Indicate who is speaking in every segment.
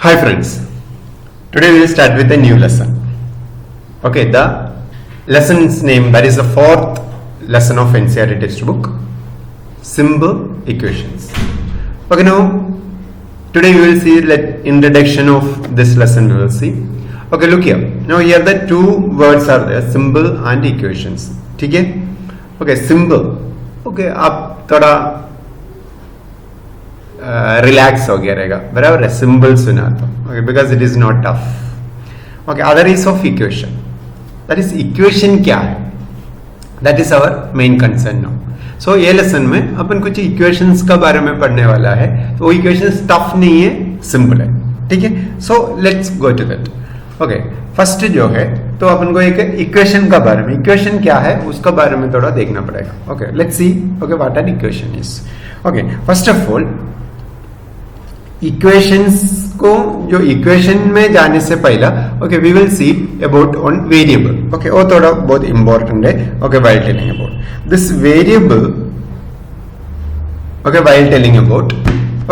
Speaker 1: Hi friends, today we will start with a new lesson. Okay, the lesson's name, that is the fourth lesson of NCERT textbook, simple equations. Okay, now today we will see the introduction of this lesson. We will see. Okay, look here. Now here the two words are there, simple and equations. ठीक है? Okay, simple. Okay, आप थोड़ा relax हो गया रहेगा, बराबर है. Symbol सुना तो okay, because it is not tough. Okay, other is of equation. That is equation क्या है, that is our main concern now. So ये लेसन में अपन कुछ इक्वेशंस का बारे में पढ़ने वाला है. तो वो इक्वेशंस टफ नहीं है, सिंपल है. ठीक है, so let's go to that. Okay, first जो है तो अपन को एक इक्वेशन का बारे में, इक्वेशन क्या है उसका बारे में थोड़ा देखना पड़ेगा. Okay, let's see. Okay, what an equation is. Okay, first of all equations को, जो इक्वेशन में जाने से पहला okay we will see about on variable. Okay, वो थोड़ा बहुत इंपॉर्टेंट है. Okay, while telling about this variable. Okay, while telling about.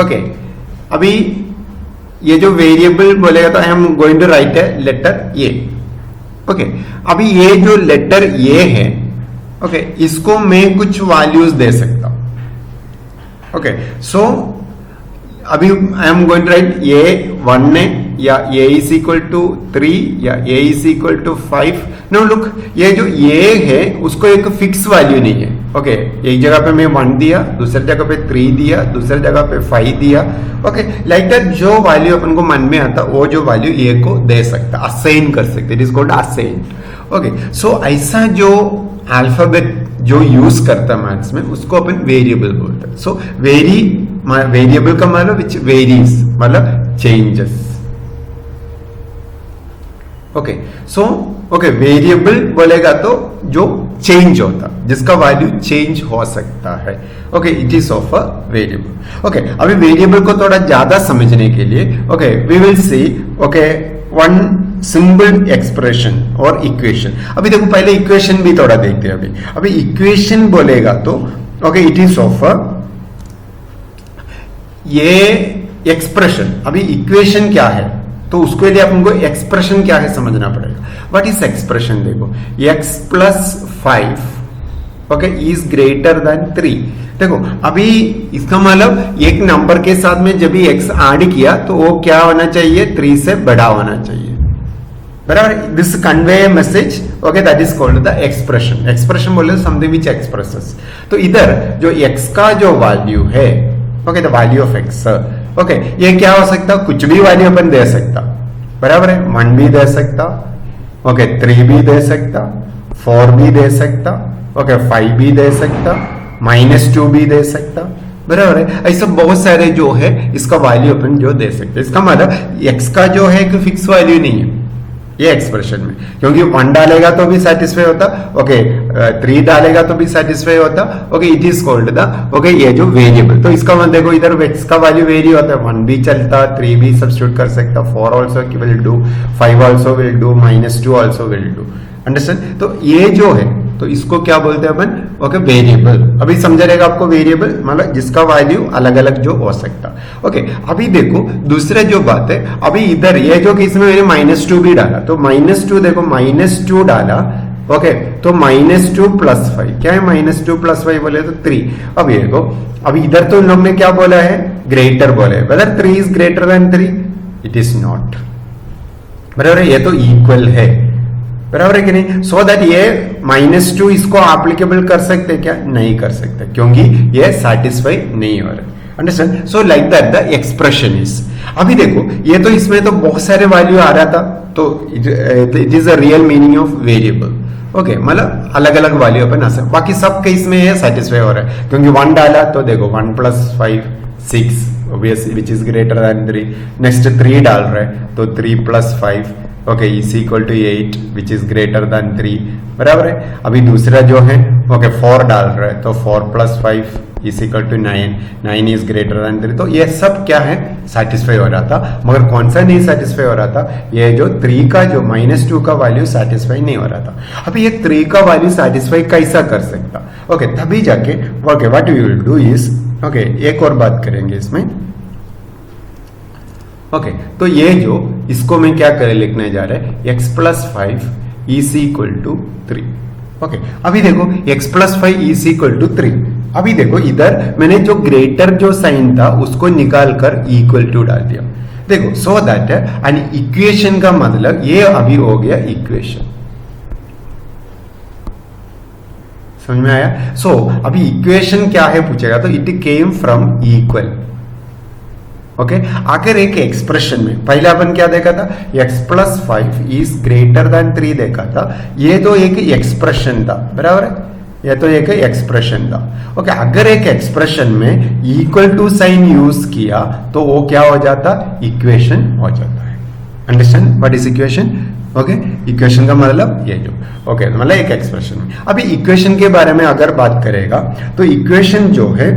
Speaker 1: Okay, अभी ये जो वेरिएबल बोलेगा तो I am going to write a letter a. Okay, अभी ये जो लेटर ए है, ओके, इसको मैं कुछ वैल्यूज दे सकता हूं. ओके, सो अभी I am going to write A 1 है, या ए इज इक्वल टू 3, या A is equal to 5. No look, ये जो ए है उसको एक फिक्स वैल्यू नहीं है. ओके, एक जगह पे मैं 1 दिया, दूसरी जगह पे 3 दिया, दूसरी जगह पे 5 दिया. ओके, लाइक दैट जो वैल्यू अपन को मन में आता वो जो वैल्यू ए को दे सकता, असाइन कर सकते. It is called assign. Okay, so ऐसा जो अल्फाबेट जो यूज करता है मैथ्स में उसको अपन वेरिएबल बोलते हैं. सो वेरिएबल का मतलब विच वेरीज, मतलब changes. Okay, so okay, variable बोलेगा तो जो चेंज होता, जिसका वैल्यू चेंज हो सकता है. Okay, it is of a variable. Okay, अभी वेरिएबल को थोड़ा ज्यादा समझने के लिए okay we will see okay one simple expression और इक्वेशन. अभी देखो, पहले इक्वेशन भी थोड़ा देखते हैं. अभी इक्वेशन बोलेगा तो ओके इट इज ऑफ अ ये एक्सप्रेशन. अभी इक्वेशन क्या है तो उसके लिए अपन को एक्सप्रेशन क्या है समझना पड़ेगा. What is expression? देखो, x plus 5 okay is greater than 3. देखो, अभी इसका मतलब एक नंबर के साथ में जब भी x ऐड किया तो वो क्या होना चाहिए, 3 से बड़ा होना चाहिए, बराबर. This convey message. Okay, that is called the expression. Expression बोले समथिंग विच एक्सप्रेसेस. तो इधर जो x का जो वैल्यू है, okay, the value of x, okay, ये क्या हो सकता, कुछ भी वैल्यू अपन दे सकता, बराबर है. 1 भी दे सकता, ओके, 3 भी दे सकता, 4 भी दे सकता, ओके, 5 भी दे सकता, -2 भी दे सकता, बराबर है. ऐसा बहुत सारे जो है इसका वैल्यू अपन जो दे सकते. इसका मतलब x का जो है कि फिक्स वैल्यू नहीं है ये एक्सप्रेशन में, क्योंकि 1 डालेगा तो भी सेटिस्फाई होता, ओके, 3 डालेगा तो भी सेटिस्फाई होता. Okay, it is called the okay ये जो वेरिएबल. तो इसका मतलब देखो, इधर x का वैल्यू वेरी होता है. 1 भी चलता, 3 भी सब्स्टिट्यूट कर सकता, 4 also will do, 5 also will do, -2 also will do. Understand? तो ये जो है तो इसको क्या बोलते हैं अपन, ओके, वेरिएबल. अभी समझा रहेगा आपको. वेरिएबल मतलब जिसका वैल्यू अलग अलग जो हो सकता. ओके, अभी देखो दूसरा जो बात है, अभी इधर ये जो इसमें मैंने -2 भी डाला, तो -2 देखो, -2 डाला, ओके, तो -2 प्लस 5 क्या है, -2 प्लस 5 बोले तो 3. अब ये देखो, अभी इधर तो इन लोग ने क्या बोला है, ग्रेटर बोले, whether 3 is greater than 3, it is not, बराबर है. ये तो इक्वल है, बराबर है कि नहीं. सो दैट ये -2 इसको एप्लीकेबल कर सकते क्या, नहीं कर सकते, क्योंकि ये सेटिस्फाई नहीं हो रहा. Understand? So like that the expression is. अभी देखो, ये तो इसमें तो बहुत सारे वैल्यू आ रहा था, तो it is a real meaning of variable. Okay, मतलब अलग अलग वैल्यू अपन आ सकते. बाकी सब केस में ये सेटिस्फाई हो रहा है, क्योंकि 1 डाला तो देखो 1 plus 5 6 obviously which is greater than 3. Next 3 डाल रहे हैं तो 3 plus 5 okay is equal to 8 which is greater than 3, बराबर है. अभी दूसरा जो है ओके 4 डाल रहे हैं तो 4 plus 5 is equal to 9, 9 is greater than 3. तो ये सब क्या है, सेटिस्फाई हो रहा था. मगर कौन सा नहीं सेटिस्फाई हो रहा था, ये जो 3 का जो -2 का वैल्यू सेटिस्फाई नहीं हो रहा था. अभी ये 3 का वैल्यू सेटिस्फाई कैसा कर सकता, ओके, तभी जाके okay what we will do is okay एक और बात करेंगे इसमें. ओके तो ये जो इसको मैं क्या कर लिखने जा रहा है x plus 5 is equal to 3। Okay अभी देखो x plus 5 is equal to 3। अभी देखो इधर मैंने जो ग्रेटर जो साइन था उसको निकाल कर इक्वल टू डाल दिया। देखो सो दैट एन इक्वेशन का मतलब ये अभी हो गया इक्वेशन, समझ में आया। सो अभी इक्वेशन क्या है पूछेगा तो it came from equal. Okay आखिर एक एक्सप्रेशन में पहले अपन क्या देखा था, x plus 5 is greater than 3 देखा था। ये तो एक एक्सप्रेशन था, बराबर है, ये तो एक एक्सप्रेशन था। ओके अगर एक एक्सप्रेशन में इक्वल टू साइन यूज किया तो वो क्या हो जाता, इक्वेशन हो जाता है। Understand what is equation. Okay equation का मतलब ये जो ओके मतलब एक एक्सप्रेशन में। अभी इक्वेशन के बारे में अगर बात करेगा तो इक्वेशन जो है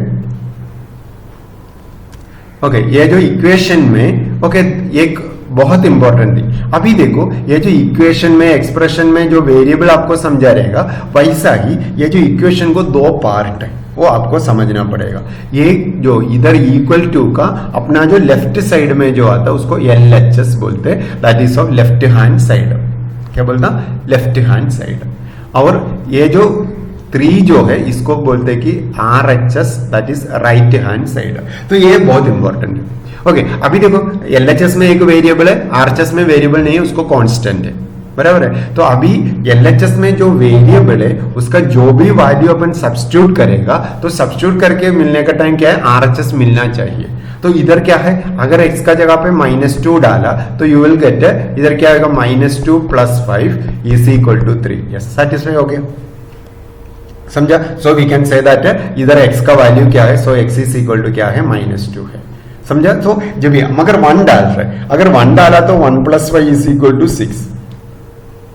Speaker 1: ओके ये जो इक्वेशन में ओके एक बहुत इंपॉर्टेंट थी। अभी देखो ये जो इक्वेशन में एक्सप्रेशन में जो वेरिएबल आपको समझा रहेगा वैसा ही ये जो इक्वेशन को दो पार्ट है वो आपको समझना पड़ेगा। ये जो इधर इक्वल टू का अपना जो लेफ्ट साइड में जो आता है उसको LHS बोलते हैं, that is of left hand side. क्या बोलता, लेफ्ट हैंड साइड। और ये जो 3 जो है इसको बोलते हैं कि RHS that is right hand side. तो ये बहुत इंपॉर्टेंट है। ओके अभी देखो LHS में एक वेरिएबल है, RHS में वेरिएबल नहीं है, उसको कांस्टेंट है, बराबर है। तो अभी LHS में जो वेरिएबल है उसका जो भी वैल्यू अपन सब्स्टिट्यूट करेगा तो सब्स्टिट्यूट करके मिलने का टाइम क्या है, RHS मिलना चाहिए। तो इधर क्या है, अगर x का जगह पे -2 डाला तो यू विल गेट इधर क्या आएगा, -2 + 5 is equal to 3। Yes satisfy हो गया, समझा। So we can say that इधर x का वैल्यू क्या है, so x is equal to क्या है, -2 है, समझा। तो जब मगर 1 डाल रहे, अगर 1 डाला तो 1 + 5 is equal to 6।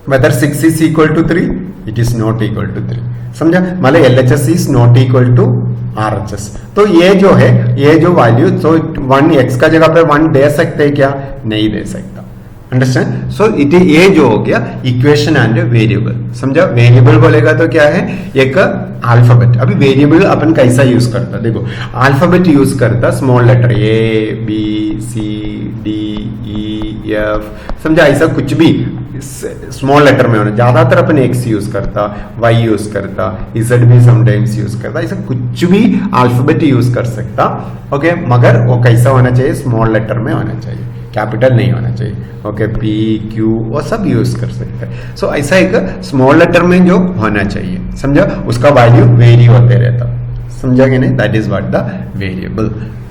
Speaker 1: whether 6 is equal to 3, it is not equal to 3, समझा। मतलब LHS is not equal to RHS। तो ये जो है ये जो वैल्यू तो 1 x का जगह पे 1 दे सकते हैं क्या, नहीं दे सकता। अंडरस्टैंड। सो इट ये जो हो गया इक्वेशन एंड वेरिएबल, समझा। वेरिएबल बोलेगा तो क्या है, एक अल्फाबेट। अभी वेरिएबल अपन कैसा यूज करता, देखो अल्फाबेट यूज करता, स्मॉल लेटर ABCDEF, समझा। ऐसा कुछ भी स्मॉल लेटर में होना, ज्यादातर अपन X यूज करता, Y यूज करता, Z भी समटाइम्स यूज करता, ऐसा कुछ भी अल्फाबेट यूज कर सकता। ओके मगर वो कैसा होना चाहिए, स्मॉल लेटर में होना चाहिए, कैपिटल नहीं होना चाहिए। ओके P Q वो सब यूज कर सकते हैं। सो ऐसा एक स्मॉल लेटर में जो होना चाहिए, समझा, उसका वैल्यू वेरी होते रहता, समझा कि नहीं, that is what the variable.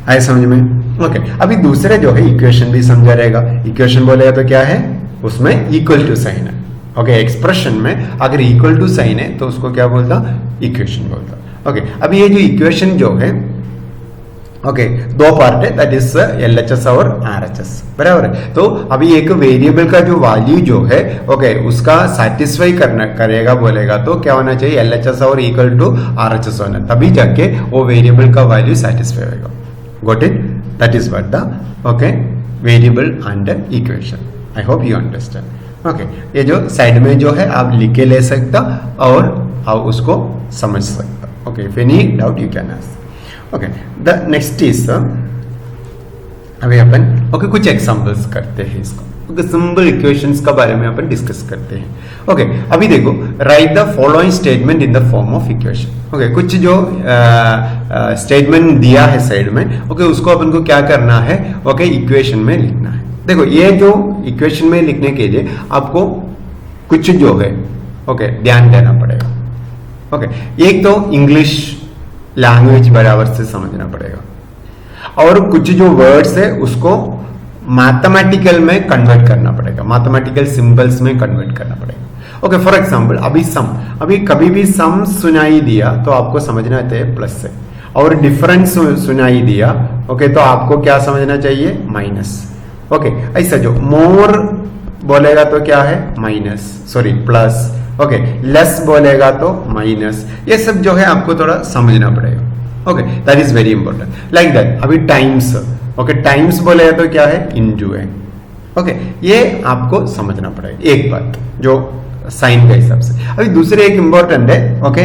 Speaker 1: आए समझ में। ओके अभी दूसरे जो है इक्वेशन भी समझा रहेगा। इक्वेशन बोलेगा तो क्या है, उसमें इक्वल टू साइन है। ओके एक्सप्रेशन में अगर इक्वल टू साइन है तो उसको क्या बोलता, इक्वेशन बोलता। ओके अभी ये जो इक्वेशन जो है ओके दो पार्ट है, दैट इज LHS और RHS, बराबर है। तो अभी एक वेरिएबल का जो वैल्यू जो है ओके उसका सेटिस्फाई करेगा बोलेगा तो क्या होना चाहिए, LHS और इक्वल टू RHS होना, तभी जाके वो वेरिएबल का वैल्यू सेटिस्फाई होगा। Got it, that is what the okay variable and equation. I hope you understand. Okay ये जो साइड में जो है आप लिख के ले सकता और आप उसको समझ सकता। Okay if any doubt you can ask. Okay the next is अभी अपन ओके कुछ एग्जांपल्स करते हैं इसको। ओके सिंपल इक्वेशंस का बारे में अपन डिस्कस करते हैं। ओके अभी देखो right the following statement in the form of equation. Okay कुछ जो स्टेटमेंट दिया है साइड में ओके उसको अपन को क्या करना है, ओके इक्वेशन में लिखना है। देखो ये जो इक्वेशन में लिखने के लिए आपको कुछ जो है ओके ध्यान देना पड़ेगा। ओके एक तो इंग्लिश लैंग्वेज बराबर से समझना पड़ेगा और कुछ जो वर्ड्स है उसको मैथमेटिकल में कन्वर्ट करना पड़ेगा, मैथमेटिकल सिंबल्स में कन्वर्ट करना पड़ेगा। ओके फॉर एग्जांपल अभी सम, अभी कभी भी सम सुनाई दिया तो आपको समझना चाहिए प्लस से, और डिफरेंस सुनाई दिया ओके तो आपको क्या समझना चाहिए, माइनस। ओके ऐसा जो मोर बोलेगा तो क्या है, minus, sorry plus. Okay less बोलेगा तो माइनस। ये सब जो है आपको थोड़ा समझना पड़ेगा। Okay that is very important. Like that अभी टाइम्स, ओके टाइम्स बोलेगा तो क्या है, इनटू है। ओके ये आपको समझना पड़ेगा एक बात जो साइन के हिसाब से। अभी दूसरे एक इंपॉर्टेंट है ओके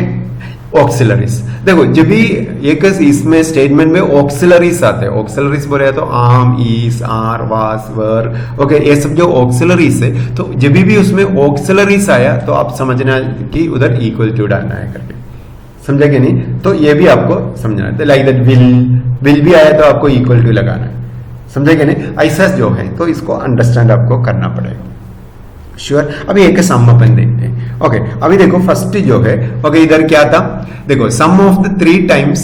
Speaker 1: ऑक्सिलरीज। देखो जब भी एक इसमें स्टेटमेंट में ऑक्सिलरीज आते हैं, ऑक्सिलरीज बोले तो आम, ईस, आर, वास, वर, ओके, ये सब जो ऑक्सिलरीज है, तो जब भी उसमें ऑक्सिलरीज आया तो आप समझना कि उधर इक्वल टू डालना है करके, समझा कि नहीं? तो ये भी आपको समझना है। लाइक दैट विल भी आया तो आपको इक्वल टू लगाना है, समझा कि नहीं? ऐसा जो है तो इसको अंडरस्टैंड आपको करना पड़ेगा। श्योर। अभी एक सम अपन देखते हैं। ओके, अभी देखो फर्स्ट जो है, ओके, इधर क्या था, देखो sum of the 3 times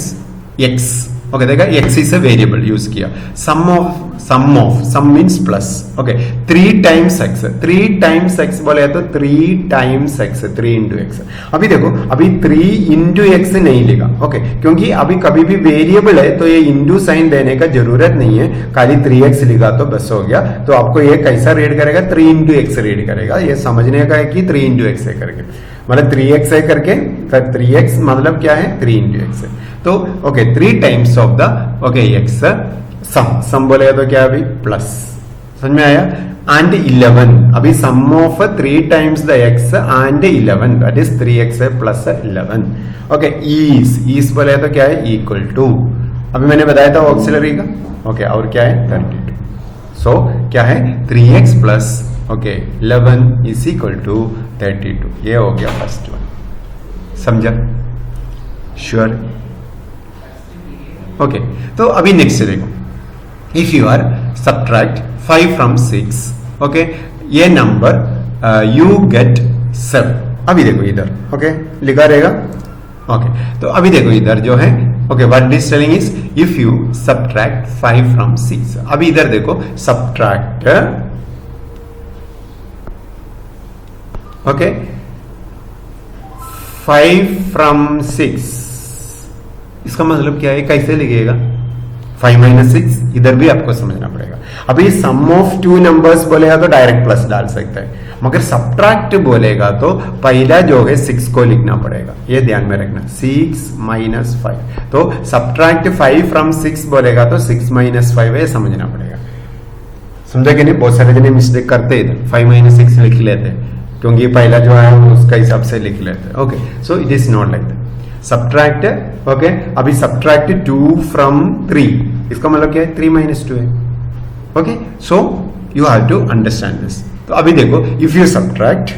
Speaker 1: x, okay, देखा x is a variable use किया, sum means plus, okay, 3 times x बोले तो 3 टाइम्स एक्स, 3 इंटू एक्स। अभी देखो अभी 3 इंटू एक्स नहीं लिखा, ओके, क्योंकि अभी कभी भी वेरिएबल है तो ये इंटू साइन देने का जरूरत नहीं है, खाली 3x लिखा तो बस हो गया। तो आपको ये कैसा रीड करेगा, 3 इंटू एक्स रीड करेगा, ये समझने का है कि 3 इंटू एक्स है करके, मतलब 3x है करके, फिर 3x मतलब क्या है, 3 इंटू एक्स है। तो okay, 3 times of the, okay, x, sum बोलेगा तो क्या अभी प्लस, समझ में आया? एंड 11, अभी sum of 3 times the x and 11, that is 3x plus 11, okay, is बोले तो क्या है, इक्वल टू, अभी मैंने बताया था ऑक्सिलरी का, ओके, और क्या है 32, सो क्या है 3x plus, okay, 11 is equal to 32, ये हो गया फर्स्ट वन, समझा? श्योर। ओके, तो अभी नेक्स्ट देखो, if you are subtract 5 from 6, okay, ये नंबर यू गेट 7। अभी देखो इधर, ओके, लिखा रहेगा, ओके, तो अभी देखो इधर जो है, okay, what is telling is if you subtract 5 from 6। अभी इधर देखो सब्ट्रैक्ट, ओके, 5 फ्रॉम 6, इसका मतलब क्या है, कैसे लिखिएगा, 5 माइनस 6, इधर भी आपको समझना पड़ेगा। अभी सम ऑफ 2 नंबर्स बोलेगा तो डायरेक्ट प्लस डाल सकता है, मगर सब्ट्रैक्ट बोलेगा तो पहला जो है 6 को लिखना पड़ेगा, ये ध्यान में रखना, 6 माइनस 5। तो सब्ट्रैक्ट 5 फ्रॉम 6 बोलेगा तो 6 माइनस 5 है, समझना पड़ेगा, समझे कि नहीं? बहुत सारे जने मिस्टेक करते हैं, इधर 5 माइनस 6 लिख लेते हैं, क्योंकि पहला जो है उसका हिसाब से लिख लेते हैं, okay, so it is not like that. Subtract, okay, अभी सब्ट्रैक्ट 2 फ्रॉम 3, इसका मतलब क्या है, 3 माइनस 2 है, okay, so you have to understand this. तो अभी देखो इफ यू सब्ट्रैक्ट,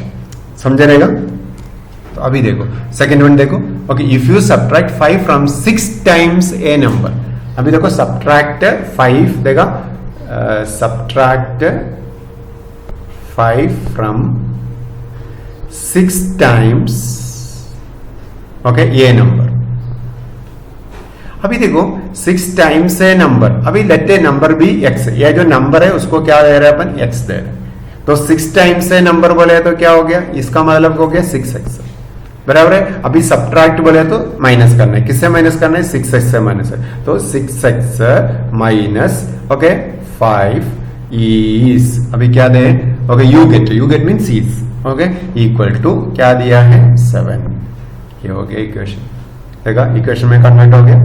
Speaker 1: समझ रहेगा? तो अभी देखो सेकेंड वन देखो, okay, if you subtract 5 from 6 times A number. अभी देखो सब्ट्रैक्ट 5, देखा, सब्ट्रैक्ट 5 फ्रॉम 6 टाइम्स, ओके, ये नंबर। अभी देखो 6 टाइम्स है नंबर, अभी लेते नंबर भी x है, यह जो नंबर है उसको क्या दे रहे हैं अपन, x दे रहे हैं, तो 6 टाइम्स है नंबर बोले तो क्या हो गया, इसका मतलब हो गया 6x, बराबर है। अभी सब्ट्रैक्ट बोले तो माइनस करना है, किससे माइनस करना है, 6x से माइनस है, तो 6x माइनस, ओके, 5 इज, अभी क्या दे, okay, you get means is, okay, equal to क्या दिया है, 7, ये हो गया इक्वेशन, देखा, इक्वेशन में कन्वर्ट हो गया,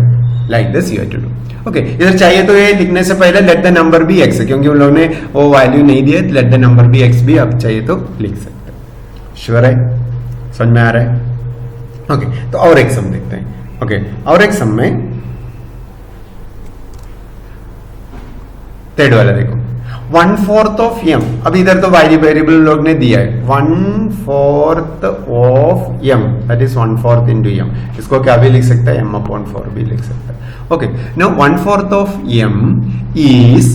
Speaker 1: like this you have to do. Okay, इधर चाहिए तो ये लिखने से पहले let the number be x, क्योंकि उन लोगों ने वो वैल्यू नहीं दिए, let the number be x भी आप चाहिए तो लिख सकते हैं। श्योर है, समझ में आ रहा है? ओके, तो और एक सम देखते हैं। ओके, और एक सम में थर्ड वाला देखो, 1/4 ऑफ m, अब इधर तो वेरिएबल लोग ने दिया है 1/4 of m, that is 1/4 into m, इसको क्या भी लिख सकता है, m/4 भी लिख सकता है। Okay, now 1/4 of m is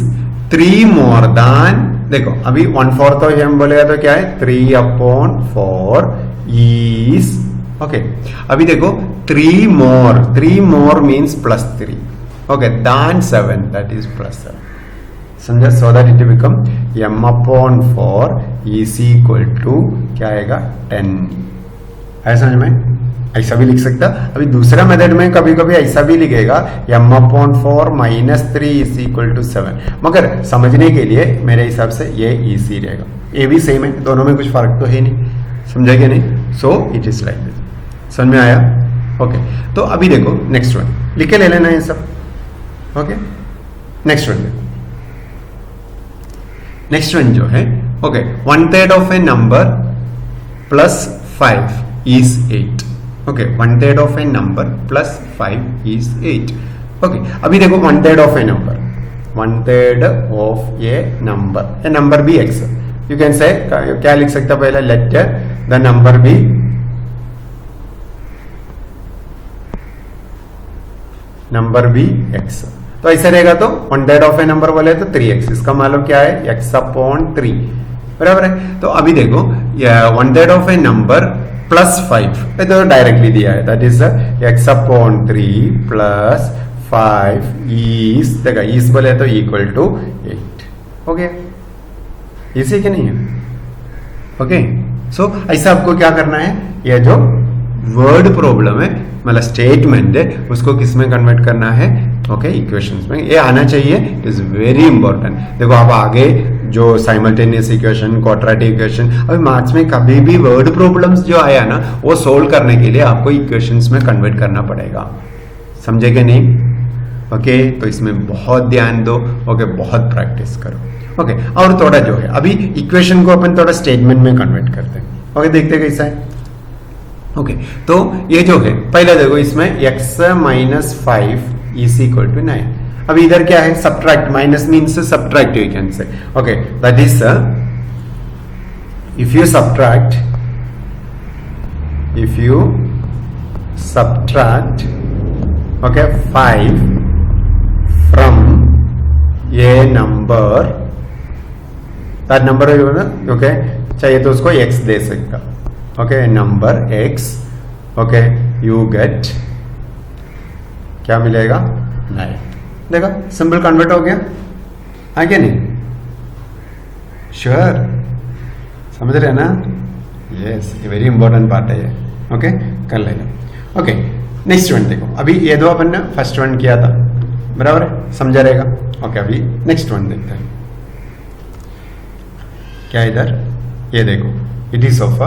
Speaker 1: 3 more than, देखो अभी 1/4 ऑफ m बोलेगा तो क्या है, 3/4 इज, ओके, अभी देखो 3 more means +3, okay, then 7, that is +7, समझा, so that it become m/4 is equal to क्या आएगा, 10, है समझ में? ऐसा भी लिख सकता। अभी दूसरा मेथड में कभी कभी ऐसा भी लिखेगा m/4 -3 इज इक्वल टू 7, मगर समझने के लिए मेरे हिसाब से ये इजी रहेगा, ये भी सेम है, दोनों में कुछ फर्क तो है नहीं, समझा क्या नहीं? सो इट इज लाइक दिस, समझ में आया? ओके, तो अभी देखो नेक्स्ट वन लिख के ले लेना है सब। ओके, नेक्स्ट वन देखो, नेक्स्ट वन जो है, okay, 1/3 of a number +5 is 8। Okay 1/3 of a number plus 5 is 8. Okay अभी देखो 1/3 of a number, 1/3 of a number भी x. यू कैन से क्या लिख सकते हो पहले, let the number be x. तो ऐसे रहेगा तो 1/3 ऑफ ए नंबर बोले तो 3x, इसका मतलब क्या है x/3 बराबर है. तो अभी देखो 1/3 ऑफ ए नंबर प्लस 5 तो डायरेक्टली दिया है, that is x/3 plus 5 is देखा इस बोले तो इक्वल टू 8. हो गया, इसी के नहीं है. ओके सो ऐसा आपको क्या करना है, ये जो वर्ड प्रॉब्लम है मतलब स्टेटमेंट है उसको किस में कन्वर्ट करना है, ओके इक्वेशंस में. ये आना चाहिए, इट इज वेरी इंपॉर्टेंट. देखो आप आगे जो साइमल्टेनियस इक्वेशन, क्वाड्रेटिक इक्वेशन, अभी मार्क्स में कभी भी वर्ड प्रॉब्लम्स जो आया ना वो सोल्व करने के लिए आपको इक्वेशंस में कन्वर्ट करना पड़ेगा. समझे कि नहीं? ओके तो इसमें बहुत ध्यान दो. ओके बहुत प्रैक्टिस करो. ओके और थोड़ा जो है अभी इक्वेशन को अपन थोड़ा स्टेटमेंट में कन्वर्ट करते हैं. ओके देखते कैसा है. ओके तो ये जो है पहले देखो इसमें x-5 इज इक्वल टू 9. अब इधर क्या है, subtract, minus means subtract you can say. Okay that is if you subtract okay 5 from A number, that number okay चाहिए तो उसको x दे सकता. Okay number x, okay you gate क्या मिलेगा 9. देखा सिंपल कन्वर्ट हो गया, आगे नहीं? श्योर समझ रहे ना? यस ये वेरी इंपॉर्टेंट पार्ट है ये. ओके कर लेना. ओके नेक्स्ट वन देखो, अभी ये दो अपन ने फर्स्ट वन किया था बराबर है, समझा रहेगा. ओके अभी नेक्स्ट वन देखते हैं क्या इधर. ये देखो it is of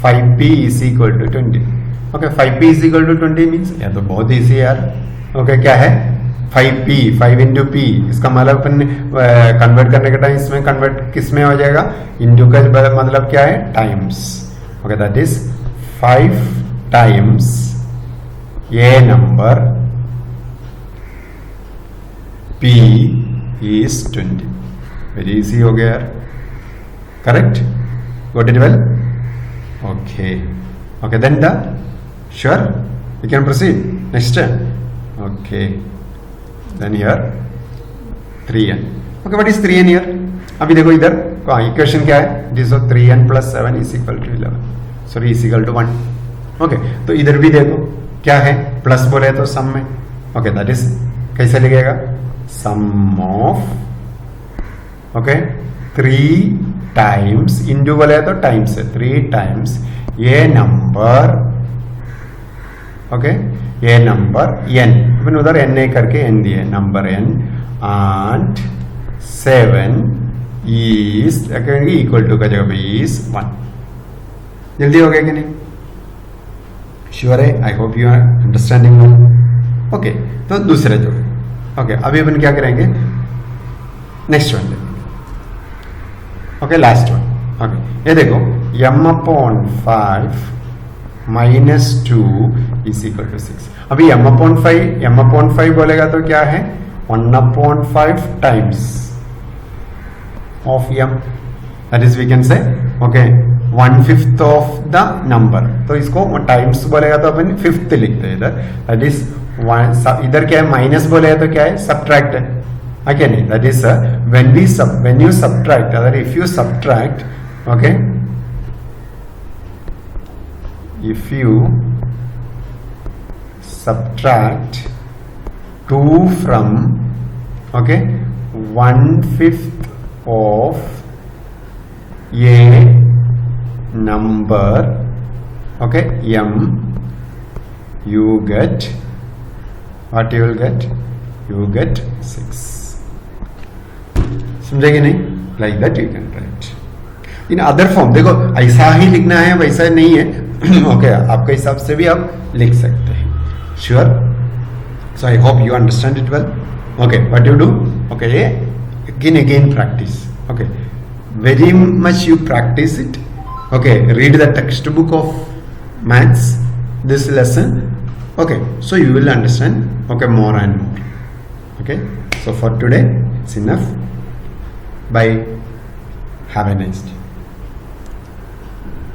Speaker 1: 5p is equal to 20. Okay 5p is equal to 20 means यह तो बहुत इजी है यार. ओके क्या है 5p, 5 इंटू p, इसका मतलब अपन कन्वर्ट करने का टाइम इसमें कन्वर्ट किस में हो जाएगा, इंटू का मतलब क्या है times. Okay that is 5 times ये number p is 20. Very easy हो गया यार. Correct, got it well. Okay then the sure you can proceed next. Okay then here 3n. Okay what is 3n here? अभी देखो इधर equation क्या है, it is 3n plus 7 is equal to 11, sorry is equal to 1. Okay तो इधर भी देखो क्या है, प्लस बोले तो सम में. ओके दैट इज कैसे लिखेगा, sum of okay 3 times, into बोले तो टाइम्स है, 3 टाइम्स ये नंबर, ओके ये नंबर n, अपन उधर n ए करके n दिए, number n and 7 is equal to का जगह पे इज 1. जल्दी हो गया कि नहीं? श्योर है? I hope you are understanding now. Okay तो दूसरे जो ओके अभी अपन क्या करेंगे, next one. Okay last one. Okay ये देखो m/5 minus 2 is equal to 6. अभी m/5 बोलेगा तो क्या है 1/5 times of m, that is we can say okay 1/5 of the number. तो इसको टाइम्स बोलेगा तो अपन 5th लिखते हैं इधर, दैट इज इधर क्या है माइनस बोलेगा तो क्या है सब्ट्रैक्ट है. Okay, that is when you subtract, or if you subtract, okay, if you subtract 2 from okay 1/5 of a number, okay m, you get what you will get, you get 6. समझेगी नहीं? Like that you can write in other form. देखो ऐसा ही लिखना है वैसा नहीं है. Okay आपके हिसाब से भी आप लिख सकते हैं. Sure? So I hope you understand it well. Okay what you do, okay again practice. Okay very much you practice it. Okay read the textbook of maths, this lesson. Okay, so you will understand, okay, more and more. Okay, so for today it's enough. Bye, have a nice day.